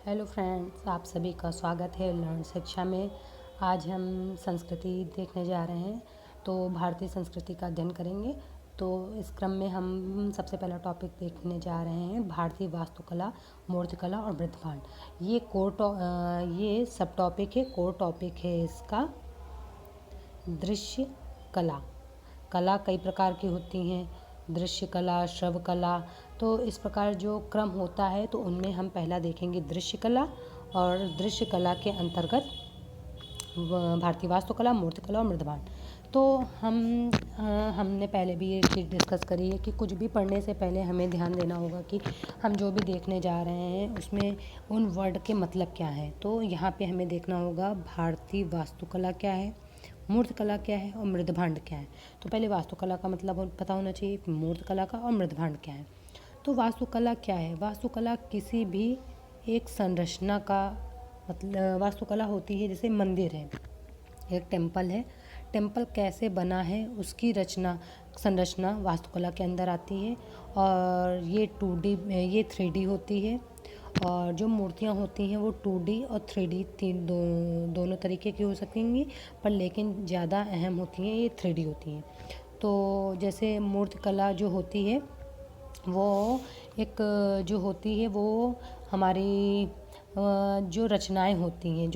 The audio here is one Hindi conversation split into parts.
हेलो फ्रेंड्स, आप सभी का स्वागत है लर्न शिक्षा में। आज हम संस्कृति देखने जा रहे हैं। तो भारतीय संस्कृति का अध्ययन करेंगे। तो इस क्रम में हम सबसे पहला टॉपिक देखने जा रहे हैं भारतीय वास्तुकला, मूर्तिकला और मृदभांड। ये सब टॉपिक है। कोर टॉपिक है इसका दृश्य कला। कला कई प्रकार की होती हैं, दृश्य कला, श्रव्य कला। तो इस प्रकार जो क्रम होता है तो उनमें हम पहला देखेंगे दृश्य कला, और दृश्य कला के अंतर्गत भारतीय वास्तुकला, मूर्तिकला और मृदभांड। तो हमने पहले भी ये चीज़ डिस्कस करी है कि कुछ भी पढ़ने से पहले हमें ध्यान देना होगा कि हम जो भी देखने जा रहे हैं उसमें उन वर्ड के मतलब क्या है। तो यहाँ पे हमें देखना होगा भारतीय वास्तुकला क्या है, मूर्तिकला क्या है और मृदभांड क्या है। तो पहले वास्तुकला का मतलब पता होना चाहिए, मूर्तिकला का और मृदभांड क्या है। तो वास्तुकला क्या है? वास्तुकला किसी भी एक संरचना का मतलब वास्तुकला होती है। जैसे मंदिर है, एक टेम्पल है, टेम्पल कैसे बना है उसकी संरचना वास्तुकला के अंदर आती है। और ये 2D ये 3D होती है। और जो मूर्तियाँ होती हैं वो 2D और 3D दोनों तरीके की हो सकेंगी, पर लेकिन ज़्यादा अहम होती हैं ये 3D होती हैं। तो जैसे मूर्तिकला जो होती है वो एक जो होती है वो हमारी जो रचनाएं होती हैं,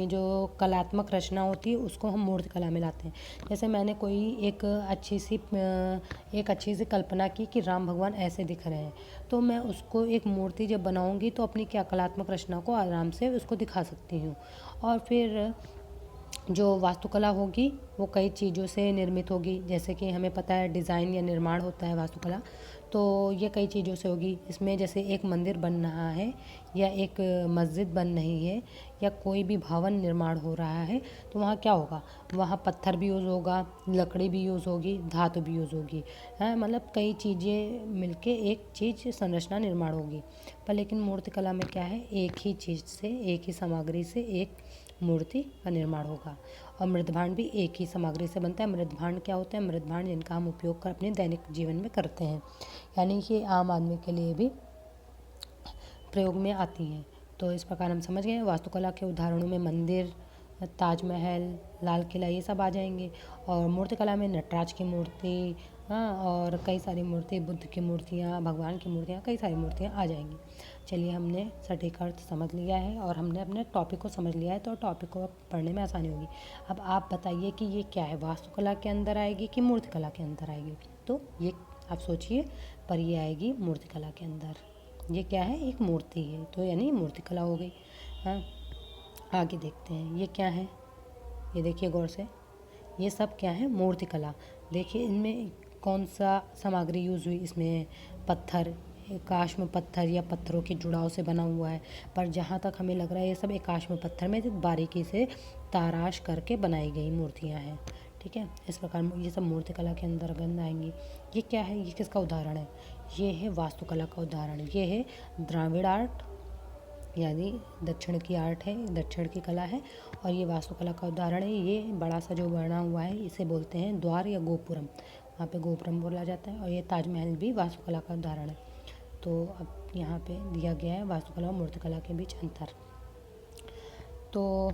जो कलात्मक रचना होती है उसको हम मूर्तिकला में लाते हैं। जैसे मैंने कोई एक अच्छी सी कल्पना की कि राम भगवान ऐसे दिख रहे हैं, तो मैं उसको एक मूर्ति जब बनाऊंगी तो अपनी क्या कलात्मक रचना को आराम से उसको दिखा सकती हूँ। और फिर जो वास्तुकला होगी वो कई चीज़ों से निर्मित होगी। जैसे कि हमें पता है डिज़ाइन या निर्माण होता है वास्तुकला, तो ये कई चीज़ों से होगी। इसमें जैसे एक मंदिर बन रहा है या एक मस्जिद बन रही है या कोई भी भवन निर्माण हो रहा है, तो वहाँ क्या होगा, वहाँ पत्थर भी यूज़ होगा, लकड़ी भी यूज़ होगी, धातु भी यूज़ होगी। हाँ, मतलब कई चीज़ें मिलके एक चीज़ संरचना निर्माण होगी। पर लेकिन मूर्तिकला में क्या है, एक ही चीज़ से, एक ही सामग्री से एक मूर्ति का निर्माण होगा। और मृदभांड भी एक ही सामग्री से बनता है। मृदभांड क्या होता है? मृदभांड जिनका हम उपयोग कर अपने दैनिक जीवन में करते हैं, यानी कि आम आदमी के लिए भी प्रयोग में आती हैं। तो इस प्रकार हम समझ गए। वास्तुकला के उदाहरणों में मंदिर, ताजमहल, लाल किला ये सब आ जाएंगे। और मूर्तिकला में नटराज की मूर्ति, हाँ, और कई सारी मूर्ति, बुद्ध की मूर्तियाँ, भगवान की मूर्तियाँ, कई सारी मूर्तियाँ आ जाएंगी। चलिए, हमने सटीक अर्थ समझ लिया है और हमने अपने टॉपिक को समझ लिया है, तो टॉपिक को पढ़ने में आसानी होगी। अब आप बताइए कि ये क्या है, वास्तुकला के अंदर आएगी कि मूर्तिकला के अंदर आएगी? तो ये आप सोचिए, पर ये आएगी मूर्तिकला के अंदर। ये क्या है? एक मूर्ति है, तो यानी मूर्तिकला हो गई। हाँ, आगे देखते हैं ये क्या है। ये देखिए गौर से, ये सब क्या है? मूर्तिकला। देखिए इनमें कौन सा सामग्री यूज़ हुई। इसमें पत्थर, आकाश में पत्थर या पत्थरों के जुड़ाव से बना हुआ है। पर जहाँ तक हमें लग रहा है ये सब आकाश में पत्थर में बारीकी से तराश करके बनाई गई मूर्तियाँ हैं। ठीक है, इस प्रकार ये सब मूर्तिकला के अंतर्गत आएंगी। ये क्या है? ये किसका उदाहरण है? ये है वास्तुकला का उदाहरण। ये है द्राविड़ आर्ट, यानी दक्षिण की आर्ट है, दक्षिण की कला है। और ये वास्तुकला का उदाहरण है। ये बड़ा सा जो बना हुआ है इसे बोलते हैं द्वार या गोपुरम, वहाँ पे गोपुरम बोला जाता है। और ये ताजमहल भी वास्तुकला का उदाहरण है। तो अब यहाँ पे दिया गया है वास्तुकला और मूर्तिकला के बीच अंतर। तो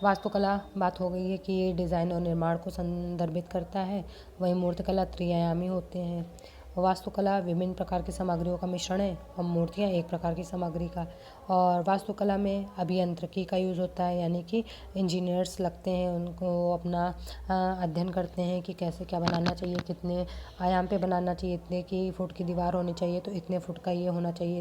वास्तुकला बात हो गई है कि ये डिज़ाइन और निर्माण को संदर्भित करता है। वहीं मूर्तिकला त्रिआयामी होते हैं। वास्तुकला विभिन्न प्रकार की सामग्रियों का मिश्रण है और मूर्तियाँ एक प्रकार की सामग्री का। और वास्तुकला में अभियांत्रिकी का यूज़ होता है, यानी कि इंजीनियर्स लगते हैं, उनको अपना अध्ययन करते हैं कि कैसे क्या बनाना चाहिए, कितने आयाम पे बनाना चाहिए, इतने की फुट की दीवार होनी चाहिए तो इतने फुट का ये होना चाहिए,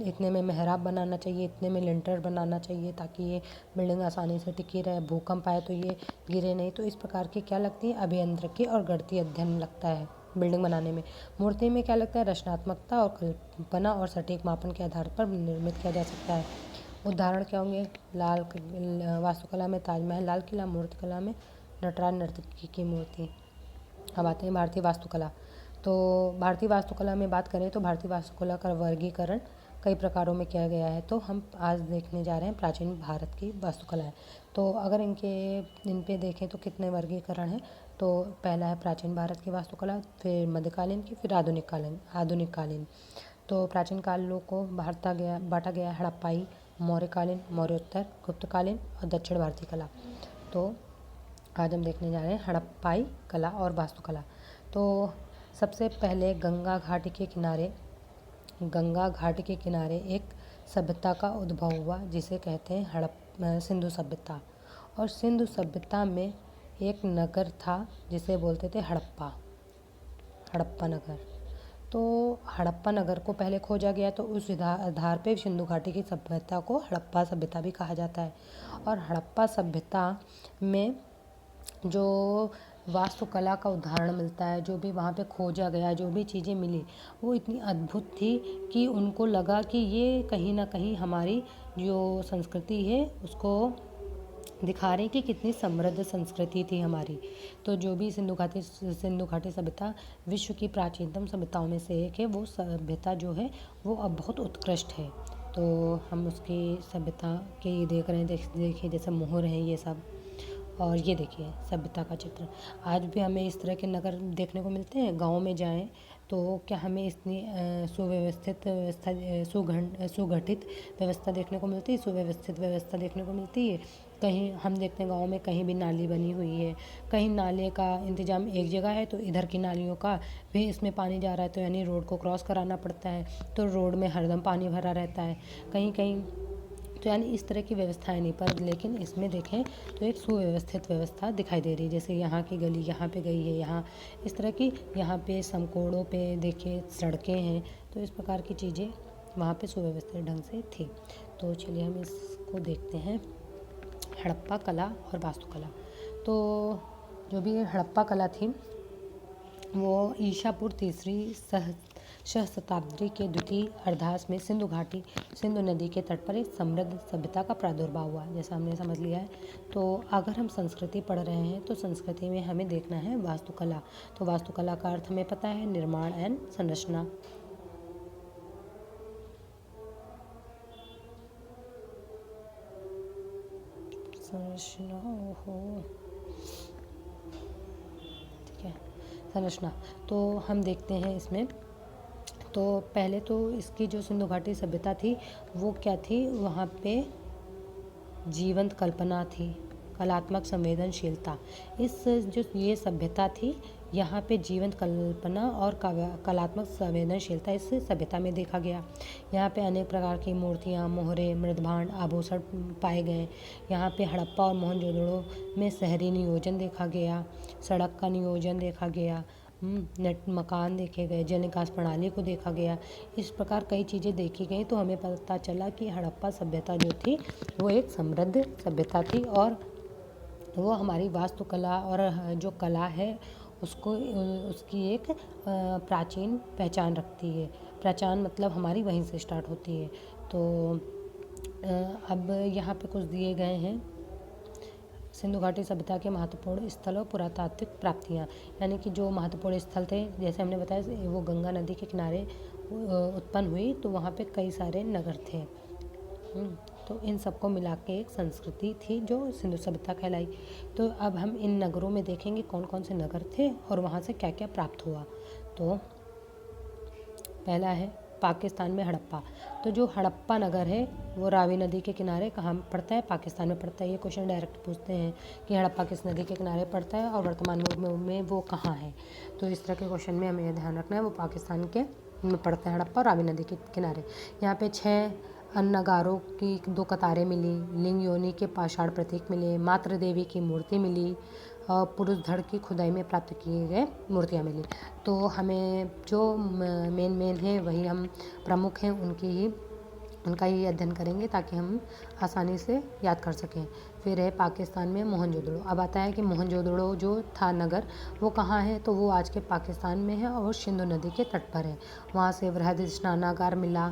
इतने में मेहराब बनाना चाहिए, इतने में लिंटर बनाना चाहिए ताकि ये बिल्डिंग आसानी से टिकी रहे, भूकंप आए तो ये गिरे नहीं। तो इस प्रकार की क्या लगती है? अभियांत्रिकी और गणितीय अध्ययन लगता है बिल्डिंग बनाने में। मूर्ति में क्या लगता है? रचनात्मकता और कल्पना और सटीक मापन के आधार पर निर्मित किया जा सकता है। उदाहरण क्या होंगे? वास्तुकला में ताजमहल, लाल किला, मूर्तिकला में नटराज नर्तकी की मूर्ति। अब आते हैं भारतीय वास्तुकला। तो भारतीय वास्तुकला में बात करें तो भारतीय वास्तुकला का वर्गीकरण कई प्रकारों में किया गया है। तो हम आज देखने जा रहे हैं प्राचीन भारत की वास्तुकलाएँ। तो अगर इन पे देखें तो कितने वर्गीकरण हैं। तो पहला है प्राचीन भारत की वास्तुकला, फिर मध्यकालीन की, फिर आधुनिक कालीन। तो प्राचीन कालों को बांटा गया हड़प्पाई, मौर्यकालीन, मौर्योत्तर, गुप्तकालीन और दक्षिण भारतीय कला। तो आज हम देखने जा रहे हैं हड़प्पाई कला और वास्तुकला। तो सबसे पहले गंगा घाट के किनारे एक सभ्यता का उद्भव हुआ जिसे कहते हैं सिंधु सभ्यता। और सिंधु सभ्यता में एक नगर था जिसे बोलते थे हड़प्पा नगर। तो हड़प्पा नगर को पहले खोजा गया, तो उस आधार पे सिंधु घाटी की सभ्यता को हड़प्पा सभ्यता भी कहा जाता है। और हड़प्पा सभ्यता में जो वास्तुकला का उदाहरण मिलता है, जो भी वहाँ पे खोजा गया, जो भी चीज़ें मिली, वो इतनी अद्भुत थी कि उनको लगा कि ये कहीं ना कहीं हमारी जो संस्कृति है उसको दिखा रही कि कितनी समृद्ध संस्कृति थी हमारी। तो जो भी सिंधु घाटी सभ्यता विश्व की प्राचीनतम सभ्यताओं में से एक है। वो सभ्यता जो है वो अब बहुत उत्कृष्ट है। तो हम उसकी सभ्यता के देख रहे हैं, देखिए जैसे मोहर हैं ये सब। और ये देखिए सभ्यता का चित्र। आज भी हमें इस तरह के नगर देखने को मिलते हैं। गाँव में जाएं तो क्या हमें इतनी सुव्यवस्थित सुगठित व्यवस्था देखने को मिलती है, सुव्यवस्थित व्यवस्था देखने को मिलती है। कहीं हम देखते हैं गाँव में कहीं भी नाली बनी हुई है, कहीं नाले का इंतजाम एक जगह है तो इधर की नालियों का भी इसमें पानी जा रहा है, तो यानी रोड को क्रॉस कराना पड़ता है, तो रोड में हरदम पानी भरा रहता है कहीं कहीं। तो यानी इस तरह की व्यवस्थाएं नहीं, पर लेकिन इसमें देखें तो एक सुव्यवस्थित व्यवस्था दिखाई दे रही है। जैसे यहाँ की गली यहाँ पे गई है, यहाँ इस तरह की, यहाँ पे समकोड़ों पे देखिए सड़कें हैं। तो इस प्रकार की चीज़ें वहाँ पे सुव्यवस्थित ढंग से थी। तो चलिए हम इसको देखते हैं, हड़प्पा कला और वास्तुकला। तो जो भी हड़प्पा कला थी वो ईसापुर तीसरी सहस्त्राब्दी के द्वितीय अर्धांश में सिंधु नदी के तट पर एक समृद्ध सभ्यता का प्रादुर्भाव हुआ, जैसा हमने समझ लिया है। तो अगर हम संस्कृति पढ़ रहे हैं तो संस्कृति में हमें देखना है वास्तुकला। तो वास्तुकला का अर्थ हमें पता है, निर्माण एंड संरचना। ठीक है, संरचना। तो हम देखते हैं इसमें, तो पहले तो इसकी जो सिंधु घाटी सभ्यता थी वो क्या थी, वहाँ पे जीवंत कल्पना थी, कलात्मक संवेदनशीलता। इस जो ये सभ्यता थी यहाँ पे जीवंत कल्पना और कलात्मक संवेदनशीलता इस सभ्यता में देखा गया। यहाँ पे अनेक प्रकार की मूर्तियाँ, मोहरे, मृदभांड, आभूषण पाए गए। यहाँ पे हड़प्पा और मोहनजोदड़ो में शहरी नियोजन देखा गया, सड़क का नियोजन देखा गया, नेट मकान देखे गए, जल निकास प्रणाली को देखा गया। इस प्रकार कई चीज़ें देखी गई। तो हमें पता चला कि हड़प्पा सभ्यता जो थी वो एक समृद्ध सभ्यता थी और वो हमारी वास्तुकला और जो कला है उसको उसकी एक प्राचीन पहचान रखती है। पहचान मतलब हमारी वहीं से स्टार्ट होती है। तो अब यहाँ पे कुछ दिए गए हैं, सिंधु घाटी सभ्यता के महत्वपूर्ण स्थल और पुरातात्विक प्राप्तियाँ। यानी कि जो महत्वपूर्ण स्थल थे, जैसे हमने बताया वो गंगा नदी के किनारे उत्पन्न हुई, तो वहाँ पे कई सारे नगर थे। तो इन सबको मिला के एक संस्कृति थी जो सिंधु सभ्यता कहलाई। तो अब हम इन नगरों में देखेंगे कौन कौन से नगर थे और वहाँ से क्या क्या प्राप्त हुआ। तो पहला है पाकिस्तान में हड़प्पा। तो जो हड़प्पा नगर है वो रावी नदी के किनारे कहाँ पड़ता है, पाकिस्तान में पड़ता है। ये क्वेश्चन डायरेक्ट पूछते हैं कि हड़प्पा किस नदी के किनारे पड़ता है और वर्तमान में वो कहाँ है। तो इस तरह के क्वेश्चन में हमें यह ध्यान रखना है, वो पाकिस्तान के में पड़ता है हड़प्पा, रावी नदी के किनारे। यहाँ पे 6 अन्नगारों की 2 कतारें मिली, लिंग योनि के पाषाण प्रतीक मिले, मातृ देवी की मूर्ति मिली, पुरुष धड़ की खुदाई में प्राप्त किए गए मूर्तियाँ मिली। तो हमें जो मेन है वही हम प्रमुख हैं उनका ही अध्ययन करेंगे ताकि हम आसानी से याद कर सकें। फिर है पाकिस्तान में मोहनजोदड़ो। अब आता है कि मोहनजोदड़ो जो था नगर वो कहाँ है, तो वो आज के पाकिस्तान में है और सिंधु नदी के तट पर है। वहाँ से वृहद स्नानागार मिला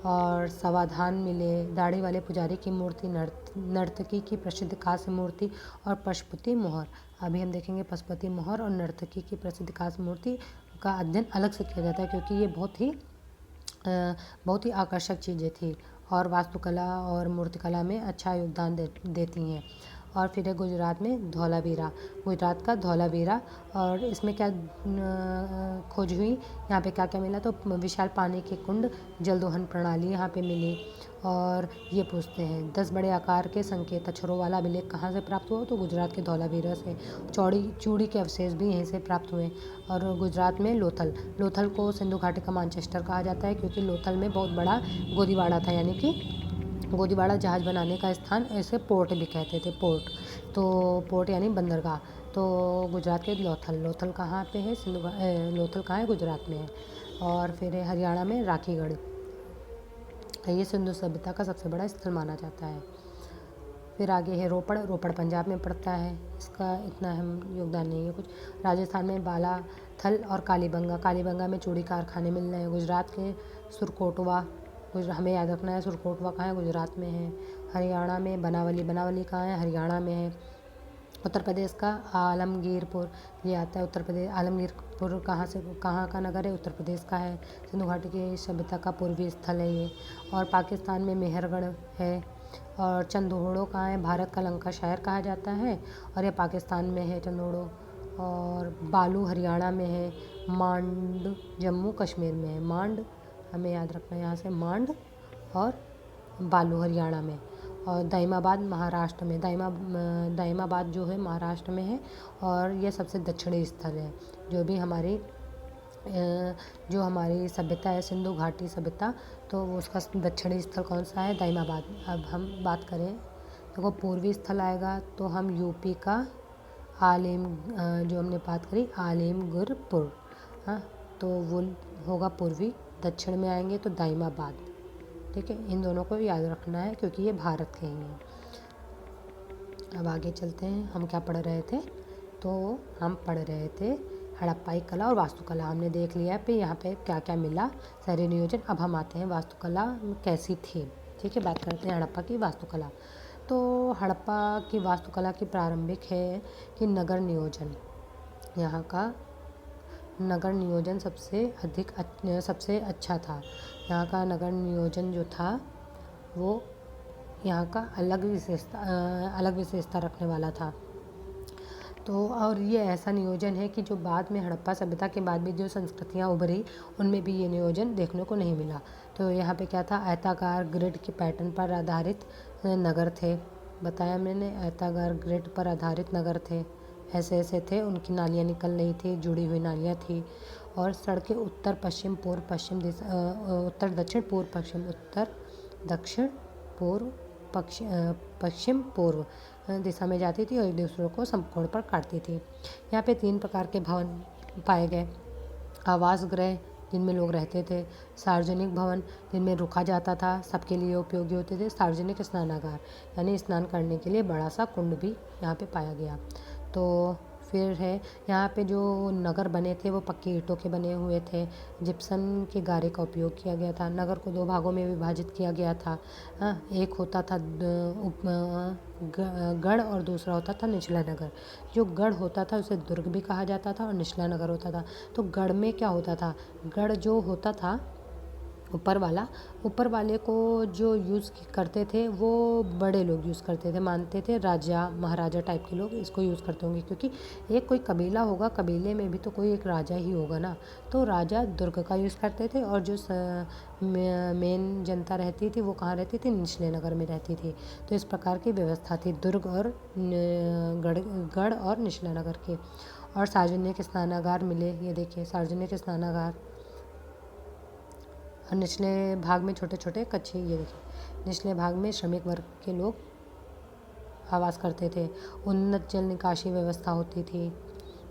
और समाधान मिले, दाढ़ी वाले पुजारी की मूर्ति, नर्तकी की प्रसिद्ध कांस्य मूर्ति और पशुपति मोहर। अभी हम देखेंगे पशुपति मोहर और नर्तकी की प्रसिद्ध कांस्य मूर्ति का अध्ययन अलग से किया जाता है क्योंकि ये बहुत ही आकर्षक चीज़ें थी और वास्तुकला और मूर्तिकला में अच्छा योगदान देती हैं। और फिर है गुजरात में धौलावीरा, गुजरात का धौलावीरा। और इसमें क्या खोज हुई, यहाँ पे क्या क्या मिला, तो विशाल पानी के कुंड, जलदोहन प्रणाली यहाँ पे मिली। और ये पूछते हैं 10 बड़े आकार के संकेत अक्षरों वाला अभिलेख कहाँ से प्राप्त हुआ, तो गुजरात के धौलावीरा से। चूड़ी के अवशेष भी यहीं से प्राप्त हुए। और गुजरात में लोथल को सिंधु घाटी का मैनचेस्टर कहा जाता है, क्योंकि लोथल में बहुत बड़ा गोदीवाड़ा था, यानी कि गोदीवाड़ा जहाज़ बनाने का स्थान, ऐसे पोर्ट भी कहते थे, पोर्ट। तो पोर्ट यानी बंदरगाह। तो गुजरात के लोथल कहाँ पे है, लोथल कहाँ है, गुजरात में है। और फिर है हरियाणा में राखीगढ़, ये सिंधु सभ्यता का सबसे बड़ा स्थल माना जाता है। फिर आगे है रोपड़ पंजाब में पड़ता है, इसका इतना अहम योगदान नहीं है कुछ। राजस्थान में बालाथल और कालीबंगा में चूड़ी कारखाने मिल रहे हैं। गुजरात के सुरकोटवा, हमें याद रखना है सुरकोटवा कहाँ है, गुजरात में है। हरियाणा में बनावली कहाँ है, हरियाणा में है। उत्तर प्रदेश का आलमगीरपुर, ये आता है उत्तर प्रदेश। आलमगीरपुर कहाँ का नगर है, उत्तर प्रदेश का है। सिंधु घाटी की सभ्यता का पूर्वी स्थल है ये। और पाकिस्तान में मेहरगढ़ है। और चंदोड़ो कहाँ है, भारत का लंका शहर कहा जाता है, और ये पाकिस्तान में है चंदोड़ो। और बालू हरियाणा में है। मांड जम्मू कश्मीर में है। मांड हमें याद रखना है यहाँ से, मांड। और बालू हरियाणा में। और दाइमाबाद महाराष्ट्र में, दाइमाबाद जो है महाराष्ट्र में है। और यह सबसे दक्षिणी स्थल है। जो हमारी सभ्यता है सिंधु घाटी सभ्यता, तो उसका दक्षिणी स्थल कौन सा है, दाइमाबाद। अब हम बात करें, देखो पूर्वी स्थल आएगा तो हम यूपी का जो हमने बात करी आलिमगीरपुर, हाँ, तो वो होगा पूर्वी। दक्षिण में आएंगे तो दाइमाबाद, ठीक है। इन दोनों को याद रखना है क्योंकि ये भारत के ही हैं। अब आगे चलते हैं, हम क्या पढ़ रहे थे, तो हम पढ़ रहे थे हड़प्पाई कला और वास्तुकला। हमने देख लिया है यहाँ पे क्या क्या मिला, शहरी नियोजन। अब हम आते हैं वास्तुकला कैसी थी, ठीक है। बात करते हैं हड़प्पा की वास्तुकला। तो हड़प्पा की वास्तुकला की प्रारंभिक है कि नगर नियोजन, यहाँ का नगर नियोजन सबसे अच्छा था। यहाँ का नगर नियोजन जो था वो यहाँ का अलग विशेषता रखने वाला था। तो और ये ऐसा नियोजन है कि जो बाद में हड़प्पा सभ्यता के बाद भी जो संस्कृतियाँ उभरी, उनमें भी ये नियोजन देखने को नहीं मिला। तो यहाँ पे क्या था, आयताकार ग्रिड के पैटर्न पर आधारित नगर थे। बताया मैंने, आयताकार ग्रिड पर आधारित नगर थे, ऐसे थे। उनकी नालियाँ निकल रही थी, जुड़ी हुई नालियाँ थी। और सड़कें उत्तर दक्षिण पूर्व पश्चिम पूर्व दिशा में जाती थी और एक दूसरे को समकोण पर काटती थी। यहाँ पे 3 प्रकार के भवन पाए गए, आवास गृह जिनमें लोग रहते थे, सार्वजनिक भवन जिनमें रुका जाता था, सबके लिए उपयोगी होते थे, सार्वजनिक स्नानागार यानी स्नान करने के लिए बड़ा सा कुंड भी यहाँ पे पाया गया। तो फिर है यहाँ पे जो नगर बने थे वो पक्की ईंटों के बने हुए थे, जिप्सम के गारे का उपयोग किया गया था। नगर को 2 भागों में विभाजित किया गया था, एक होता था गढ़ और दूसरा होता था निचला नगर। जो गढ़ होता था उसे दुर्ग भी कहा जाता था और निचला नगर होता था। तो गढ़ में क्या होता था, गढ़ जो होता था ऊपर वाले को जो यूज़ करते थे वो बड़े लोग यूज़ करते थे, मानते थे राजा महाराजा टाइप के लोग इसको यूज़ करते होंगे, क्योंकि एक कोई कबीला होगा, कबीले में भी तो कोई एक राजा ही होगा ना। तो राजा दुर्ग का यूज़ करते थे और जो मेन जनता रहती थी वो कहाँ रहती थी, निचले नगर में रहती थी। तो इस प्रकार की व्यवस्था थी दुर्ग और गढ़ और निचला नगर के। और सार्वजनिक स्नानागार मिले, ये देखिए सार्वजनिक स्नानागार। और निचले भाग में छोटे छोटे कच्चे, ये देखिए निचले भाग में श्रमिक वर्ग के लोग आवास करते थे। उन्नत जल निकासी व्यवस्था होती थी।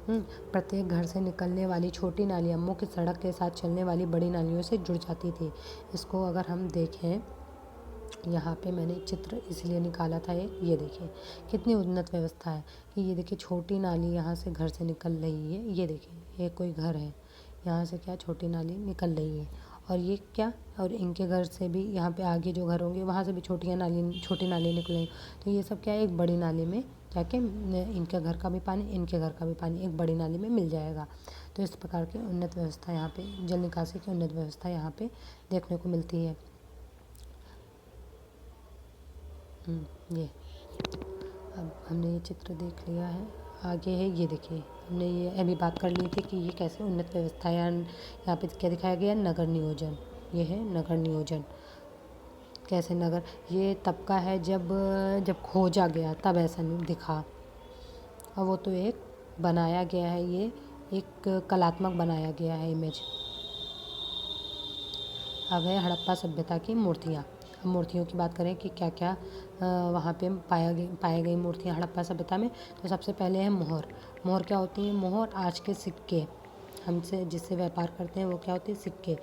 प्रत्येक घर से निकलने वाली छोटी नालियाँ मुख्य सड़क के साथ चलने वाली बड़ी नालियों से जुड़ जाती थी। इसको अगर हम देखें, यहाँ पे मैंने एक चित्र इसलिए निकाला था, ये देखिए कितनी उन्नत व्यवस्था है कि ये देखिए छोटी नाली यहाँ से घर से निकल रही है। ये देखिए ये कोई घर है, यहाँ से क्या छोटी नाली निकल रही है। और ये क्या, और इनके घर से भी यहाँ पे आगे जो घर होंगे वहाँ से भी छोटी नाली निकले। तो ये सब क्या है, एक बड़ी नाली में जाके इनके घर का भी पानी, इनके घर का भी पानी एक बड़ी नाली में मिल जाएगा। तो इस प्रकार की उन्नत व्यवस्था यहाँ पे, जल निकासी की उन्नत व्यवस्था यहाँ पे देखने को मिलती है। ये अब हमने ये चित्र देख लिया है। आगे है ये देखिए, हमने ये अभी बात कर ली थी कि ये कैसे उन्नत व्यवस्था या यहाँ पे क्या दिखाया गया, नगर नियोजन। ये है नगर नियोजन। कैसे नगर, ये तब का है जब जब खोजा गया तब ऐसा नहीं दिखा, और वो तो एक बनाया गया है, ये एक कलात्मक बनाया गया है इमेज। अब है हड़प्पा सभ्यता की मूर्तियाँ। अब मूर्तियों की बात करें कि क्या क्या वहाँ पे पाए गई मूर्तियाँ हड़प्पा सभ्यता में। तो सबसे पहले है मोहर। मोहर क्या होती है, मोहर आज के सिक्के, हमसे जिससे व्यापार करते हैं वो क्या होती है, सिक्के।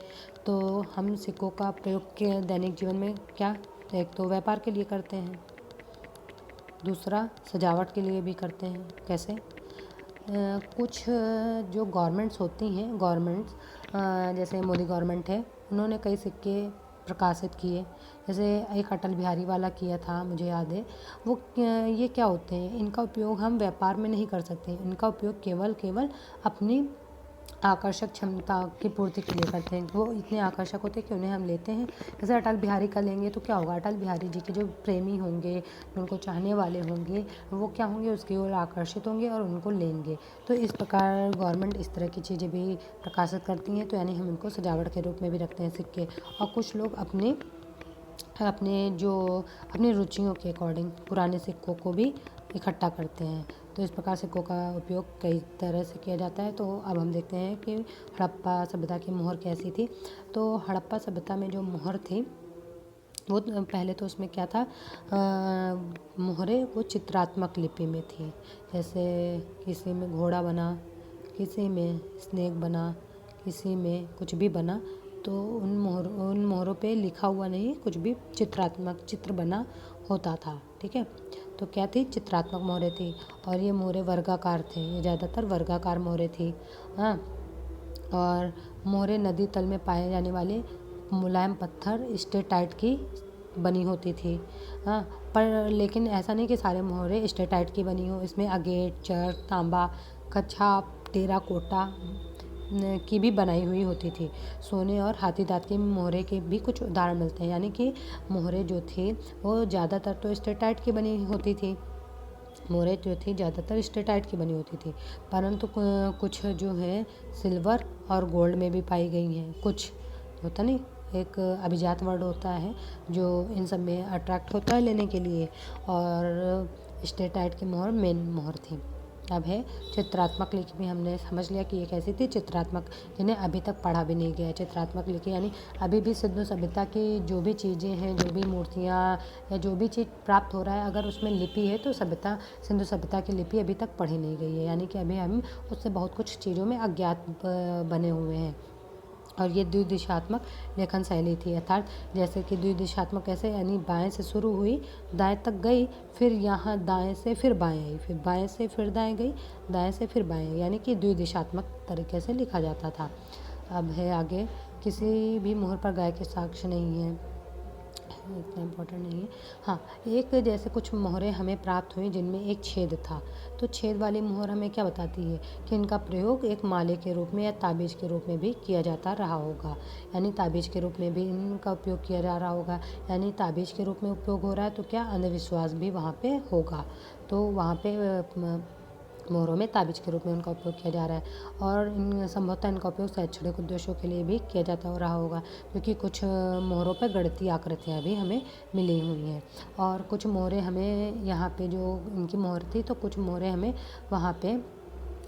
तो हम सिक्कों का प्रयोग के दैनिक जीवन में क्या, एक तो व्यापार के लिए करते हैं, दूसरा सजावट के लिए भी करते हैं। कैसे, कुछ जो गवर्नमेंट्स होती हैं, गवर्नमेंट्स जैसे मोदी गवर्नमेंट है, उन्होंने कई सिक्के प्रकाशित किए। जैसे एक अटल बिहारी वाला किया था, मुझे याद है। वो ये क्या होते हैं, इनका उपयोग हम व्यापार में नहीं कर सकते, इनका उपयोग केवल अपनी आकर्षक क्षमता की पूर्ति के लिए करते हैं। वो इतने आकर्षक होते हैं कि उन्हें हम लेते हैं। जैसे अटल बिहारी का लेंगे तो क्या होगा, अटल बिहारी जी के जो प्रेमी होंगे, उनको चाहने वाले होंगे, वो क्या होंगे, उसकी ओर आकर्षित होंगे और उनको लेंगे। तो इस प्रकार गवर्नमेंट इस तरह की चीज़ें भी प्रकाशित करती हैं। तो यानी हम इनको सजावट के रूप में भी रखते हैं सिक्के। और कुछ लोग अपनी रुचियों के अकॉर्डिंग पुराने सिक्कों को भी इकट्ठा करते हैं। तो इस प्रकार सिक्कों का उपयोग कई तरह से किया जाता है। तो अब हम देखते हैं कि हड़प्पा सभ्यता की मोहर कैसी थी। तो हड़प्पा सभ्यता में जो मोहर थी वो पहले तो उसमें क्या था, मोहरें वो चित्रात्मक लिपि में थी। जैसे किसी में घोड़ा बना, किसी में स्नेक बना, किसी में कुछ भी बना, तो उन मोहरों पे लिखा हुआ नहीं, कुछ भी चित्रात्मक चित्र बना होता था। ठीक है, तो क्या थी, चित्रात्मक मोहरें थी। और ये मोहरें वर्गाकार थे, ये ज़्यादातर वर्गाकार मोहरें थी। हाँ, और मोहरें नदी तल में पाए जाने वाले मुलायम पत्थर स्टेटाइट की बनी होती थी। हाँ, पर लेकिन ऐसा नहीं कि सारे मोहरें स्टेटाइट की बनी हो। इसमें अगेट, चर्क, तांबा, कच्छा, टेराकोटा की भी बनाई हुई होती थी। सोने और हाथी दांत की मोहरे के भी कुछ उदाहरण मिलते हैं। यानी कि मोहरे जो थी वो ज़्यादातर तो स्टेटाइट की बनी होती थी। मोहरें जो थी ज़्यादातर स्टेटाइट की बनी होती थी, परंतु कुछ जो है सिल्वर और गोल्ड में भी पाई गई हैं। कुछ होता नहीं, एक अभिजात वर्ड होता है जो इन सब में अट्रैक्ट होता है लेने के लिए, और स्टेटाइट की मोहर मेन मोहर थी। अब है चित्रात्मक लिपि भी हमने समझ लिया कि ये कैसी थी, चित्रात्मक, जिन्हें अभी तक पढ़ा भी नहीं गया है। चित्रात्मक लिपि यानी अभी भी सिंधु सभ्यता की जो भी चीज़ें हैं, जो भी मूर्तियाँ या जो भी चीज़ प्राप्त हो रहा है, अगर उसमें लिपि है तो सिंधु सभ्यता की लिपि अभी तक पढ़ी नहीं गई है। यानी कि अभी हम उससे बहुत कुछ चीज़ों में अज्ञात बने हुए हैं। और ये द्विदिशात्मक लेखन शैली थी, अर्थात जैसे कि द्विदिशात्मक कैसे, यानी बाएं से शुरू हुई, दाएं तक गई, फिर यहाँ दाएं से फिर बाएं आई, फिर बाएं से फिर दाएं गई, दाएं से फिर बाएं आई, यानी कि द्विदिशात्मक तरीके से लिखा जाता था। अब है आगे, किसी भी मोहर पर गाय के साक्ष्य नहीं है, इतना इम्पोर्टेंट नहीं है। हाँ, एक जैसे कुछ मोहरें हमें प्राप्त हुई जिनमें एक छेद था। तो छेद वाली मोहर हमें क्या बताती है कि इनका प्रयोग एक माले के रूप में या ताबीज़ के रूप में भी किया जाता रहा होगा। यानी ताबीज़ के रूप में भी इनका उपयोग किया जा रहा होगा। यानी ताबीज़ के रूप में उपयोग हो रहा है तो क्या अंधविश्वास भी वहाँ पे होगा। तो वहाँ पे मोहरों में ताबीज़ के रूप में उनका उपयोग किया जा रहा है। और संभवतः इनका उपयोग शैक्षणिक उद्देश्यों के लिए भी किया जाता हो रहा होगा, क्योंकि कुछ मोहरों पर गणितीय आकृतियाँ भी हमें मिली हुई हैं। और कुछ मोहरें हमें यहाँ पे जो इनकी मोहर थी, तो कुछ मोहरें हमें वहाँ पे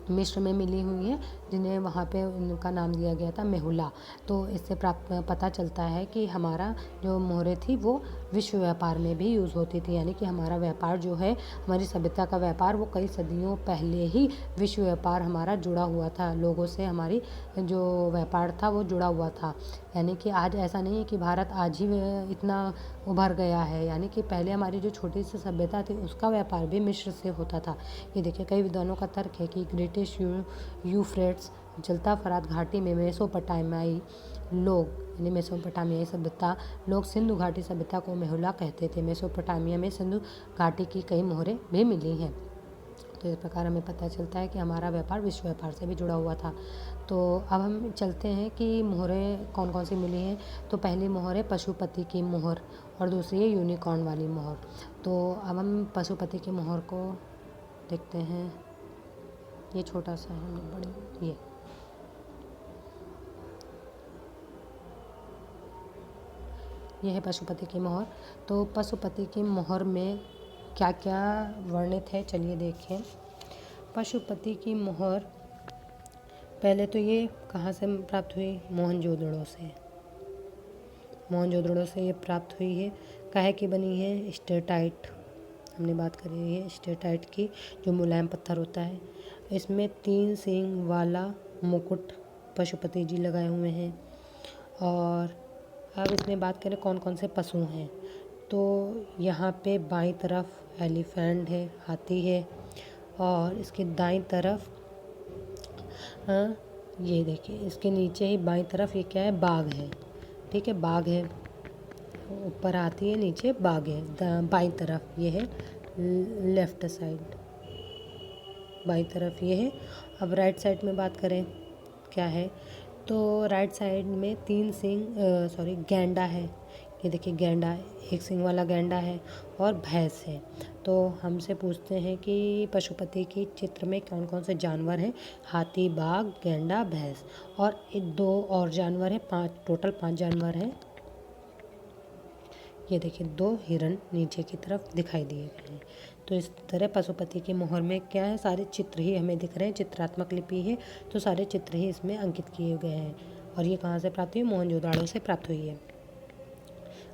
मिस्र में मिली हुई हैं, जिन्हें वहाँ पे उनका नाम दिया गया था मेहुला। तो इससे पता चलता है कि हमारा जो मोहरें थी वो विश्व व्यापार में भी यूज़ होती थी। यानी कि हमारा व्यापार जो है, हमारी सभ्यता का व्यापार, वो कई सदियों पहले ही विश्व व्यापार हमारा जुड़ा हुआ था। लोगों से हमारी जो व्यापार था वो जुड़ा हुआ था। यानी कि आज ऐसा नहीं है कि भारत आज ही इतना उभर गया है। यानी कि पहले हमारी जो छोटी सी सभ्यता थी उसका व्यापार भी मिस्र से होता था। ये देखिए, कई विद्वानों का तर्क है कि ब्रिटिश यूफ्रेट्स जलता फरात घाटी में मेसोपोटामियाई लोग, यानी मेसोपोटामियाई सभ्यता लोग सिंधु घाटी सभ्यता को मेहुला कहते थे। मेसोपोटामिया में सिंधु घाटी की कई मोहरें भी मिली हैं। तो इस प्रकार हमें पता चलता है कि हमारा व्यापार विश्व व्यापार से भी जुड़ा हुआ था। तो अब हम चलते हैं कि मोहरें कौन कौन सी मिली हैं। तो पहली मोहर है पशुपति की मोहर और दूसरी है यूनिकॉर्न वाली मोहर। तो अब हम पशुपति की मोहर को देखते हैं। ये छोटा सा है, बड़ी ये है पशुपति की मोहर। तो पशुपति की मोहर में क्या क्या वर्णित है, चलिए देखें। पशुपति की मोहर पहले तो ये कहाँ से प्राप्त हुई? मोहनजोदड़ो से। मोहनजोदड़ो से ये प्राप्त हुई है। काहे की बनी है? स्टेटाइट, हमने बात करी है स्टेटाइट की, जो मुलायम पत्थर होता है। इसमें 3 सींग वाला मुकुट पशुपति जी लगाए हुए हैं। और अब इसमें बात करें कौन कौन से पशु हैं, तो यहाँ पे बाईं तरफ एलिफेंट है, हाथी है। और इसके दाईं तरफ ये देखिए, इसके नीचे ही बाईं तरफ ये क्या है? बाघ है। ठीक है, बाघ है। ऊपर हाथी है, नीचे बाघ है। बाईं तरफ ये है, लेफ्ट साइड बाईं तरफ ये है। अब राइट साइड में बात करें क्या है, तो राइट साइड में 3 सींग गैंडा है। ये देखिए गैंडा, 1 सींग वाला गैंडा है और भैंस है। तो हमसे पूछते हैं कि पशुपति की चित्र में कौन कौन से जानवर हैं? हाथी, बाघ, गैंडा, भैंस और 2 और जानवर हैं। 5 टोटल 5 जानवर हैं। ये देखिए 2 हिरन नीचे की तरफ दिखाई दिए गए हैं। तो इस तरह पशुपति की मोहर में क्या है? सारे चित्र ही हमें दिख रहे हैं, चित्रात्मक लिपि है, तो सारे चित्र ही इसमें अंकित किए गए हैं। और ये कहाँ से प्राप्त हुई? मोहनजोदाड़ो से प्राप्त हुई है।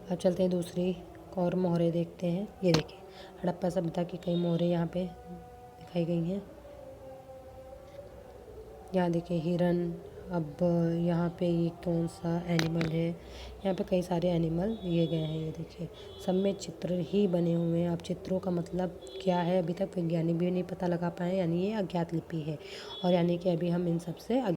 अब चलते हैं दूसरी और मोहरें देखते हैं। ये देखिए हड़प्पा सभ्यता की कई मोहरें यहाँ पे दिखाई गई हैं। यहाँ देखिए हिरन। अब यहाँ पे ये कौन सा एनिमल है? यहाँ पे कई सारे एनिमल दिए गए हैं। ये देखिए सब में चित्र ही बने हुए हैं। अब चित्रों का मतलब क्या है अभी तक वैज्ञानिक भी नहीं पता लगा पाए, यानी ये अज्ञात लिपि है और यानी कि अभी हम इन सब से